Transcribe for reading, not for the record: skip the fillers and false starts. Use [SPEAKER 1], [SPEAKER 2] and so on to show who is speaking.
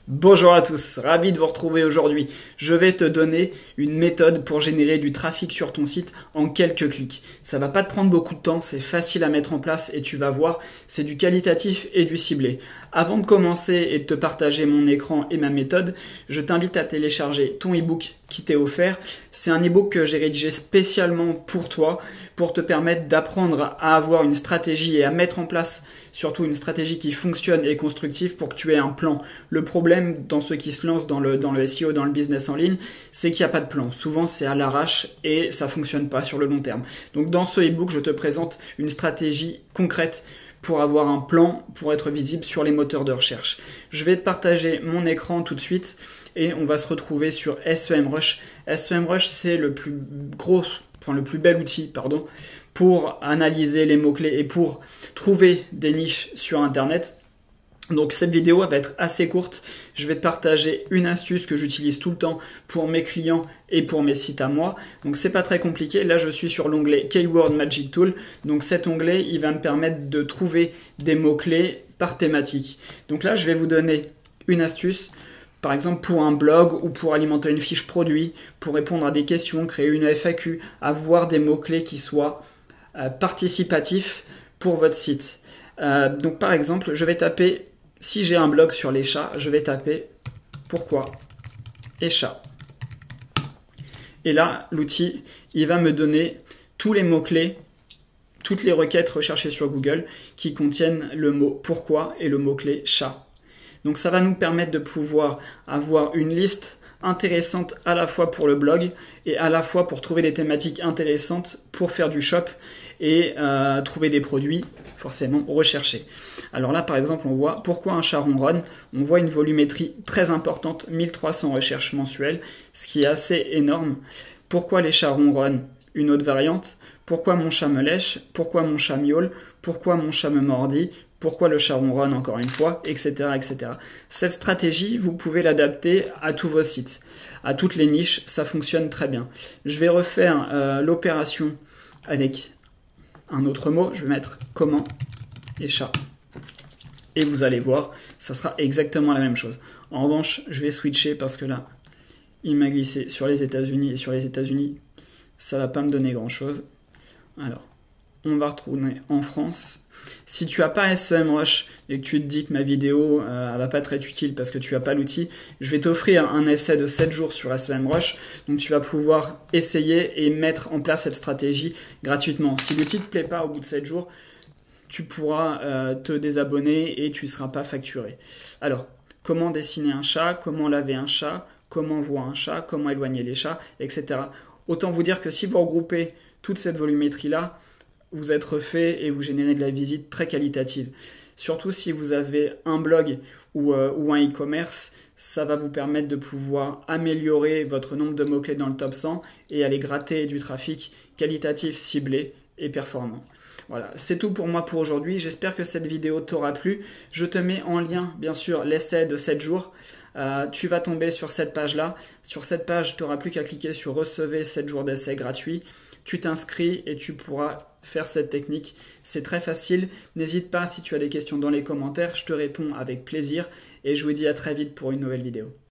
[SPEAKER 1] Bonjour à tous, ravi de vous retrouver aujourd'hui. Je vais te donner une méthode pour générer du trafic sur ton site en quelques clics. Ça va pas te prendre beaucoup de temps, c'est facile à mettre en place et tu vas voir, c'est du qualitatif et du ciblé. Avant de commencer et de te partager mon écran et ma méthode, je t'invite à télécharger ton e-book qui t'est offert. C'est un e-book que j'ai rédigé spécialement pour toi, pour te permettre d'apprendre à avoir une stratégie et à mettre en place surtout une stratégie qui fonctionne et constructive pour que tu aies un plan. Le problème dans ceux qui se lancent dans le SEO, dans le business en ligne, c'est qu'il n'y a pas de plan. Souvent, c'est à l'arrache et ça ne fonctionne pas sur le long terme. Donc dans ce e-book, je te présente une stratégie concrète pour avoir un plan, pour être visible sur les moteurs de recherche. Je vais te partager mon écran tout de suite et on va se retrouver sur SEMrush. SEMrush, c'est le plus bel outil, pour analyser les mots-clés et pour trouver des niches sur Internet. Donc cette vidéo va être assez courte. Je vais te partager une astuce que j'utilise tout le temps pour mes clients et pour mes sites à moi. Donc c'est pas très compliqué. Là je suis sur l'onglet Keyword Magic Tool. Donc cet onglet il va me permettre de trouver des mots-clés par thématique. Donc là je vais vous donner une astuce. Par exemple pour un blog ou pour alimenter une fiche produit, pour répondre à des questions, créer une FAQ, avoir des mots-clés qui soient participatifs pour votre site. Donc par exemple je vais taper, si j'ai un blog sur les chats, je vais taper pourquoi et chat. Et là, l'outil, il va me donner tous les mots-clés, toutes les requêtes recherchées sur Google qui contiennent le mot pourquoi et le mot-clé chat. Donc ça va nous permettre de pouvoir avoir une liste intéressante à la fois pour le blog et à la fois pour trouver des thématiques intéressantes pour faire du shop et trouver des produits forcément recherchés. Alors là par exemple on voit pourquoi un chat ronronne, on voit une volumétrie très importante, 1300 recherches mensuelles, ce qui est assez énorme. Pourquoi les chats ronronnent, une autre variante. Pourquoi mon chat me lèche, pourquoi mon chat miaule, pourquoi mon chat me mordit, pourquoi le chat ronronne encore une fois, etc., etc. Cette stratégie, vous pouvez l'adapter à tous vos sites, à toutes les niches, ça fonctionne très bien. Je vais refaire l'opération avec un autre mot, je vais mettre comment et chat. Et vous allez voir, ça sera exactement la même chose. En revanche, je vais switcher parce que là, il m'a glissé sur les États-Unis et sur les États-Unis, ça va pas me donner grand-chose. Alors, on va retourner en France. Si tu n'as pas SEMrush et que tu te dis que ma vidéo elle va pas être utile parce que tu n'as pas l'outil, je vais t'offrir un essai de 7 jours sur SEMrush. Donc tu vas pouvoir essayer et mettre en place cette stratégie gratuitement. Si l'outil ne te plaît pas au bout de 7 jours, tu pourras te désabonner et tu ne seras pas facturé. Alors, comment dessiner un chat, comment laver un chat, comment voir un chat, comment éloigner les chats, etc. Autant vous dire que si vous regroupez toute cette volumétrie-là, vous êtes refait et vous générez de la visite très qualitative. Surtout si vous avez un blog ou un e-commerce, ça va vous permettre de pouvoir améliorer votre nombre de mots-clés dans le top 100 et aller gratter du trafic qualitatif, ciblé et performant. Voilà, c'est tout pour moi pour aujourd'hui. J'espère que cette vidéo t'aura plu. Je te mets en lien, bien sûr, l'essai de 7 jours. Tu vas tomber sur cette page-là. Sur cette page, tu n'auras plus qu'à cliquer sur « Recevez 7 jours d'essai gratuit ». Tu t'inscris et tu pourras faire cette technique. C'est très facile. N'hésite pas si tu as des questions dans les commentaires. Je te réponds avec plaisir. Et je vous dis à très vite pour une nouvelle vidéo.